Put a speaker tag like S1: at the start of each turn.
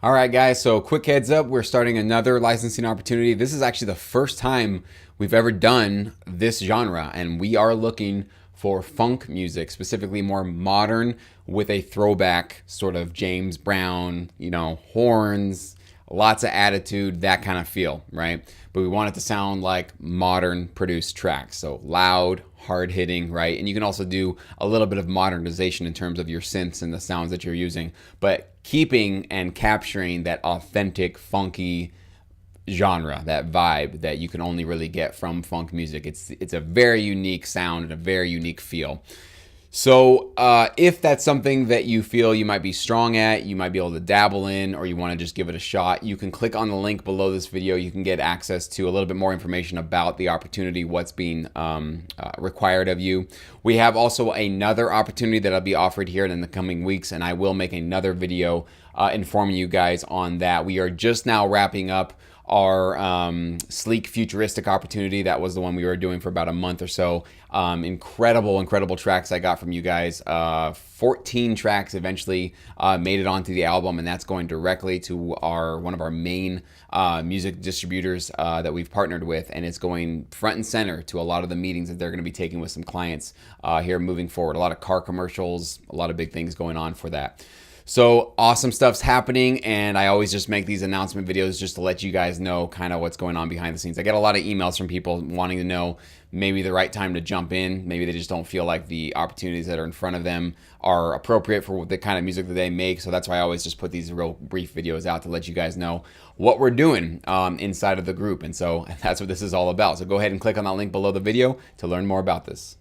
S1: All right, guys, so quick heads up, we're starting another licensing opportunity. This is actually the first time we've ever done this genre, and we are looking for funk music, specifically more modern with a throwback sort of James Brown, horns, lots of attitude, that kind of feel, right? But we want it to sound like modern produced tracks. So loud, hard hitting, right? And you can also do a little bit of modernization in terms of your synths and the sounds that you're using, but keeping and capturing that authentic, funky genre, that vibe that you can only really get from funk music. It's a very unique sound and a very unique feel. So if that's something that you feel you might be strong at, you might be able to dabble in, or you want to just give it a shot, you can click on the link below this video. You can get access to a little bit more information about the opportunity, what's being required of you. We have also another opportunity that'll be offered here in the coming weeks, and I will make another video informing you guys on that. We are just now wrapping up our sleek futuristic opportunity. That was the one we were doing for about a month or so. Incredible tracks I got from you guys. 14 tracks eventually made it onto the album, and that's going directly to one of our main music distributors that we've partnered with, and it's going front and center to a lot of the meetings that they're going to be taking with some clients here moving forward. A lot of car commercials, a lot of big things going on for that. So awesome stuff's happening, and I always just make these announcement videos just to let you guys know kind of what's going on behind the scenes. I get a lot of emails from people wanting to know maybe the right time to jump in. Maybe they just don't feel like the opportunities that are in front of them are appropriate for the kind of music that they make. So that's why I always just put these real brief videos out to let you guys know what we're doing inside of the group. And so that's what this is all about. So go ahead and click on that link below the video to learn more about this.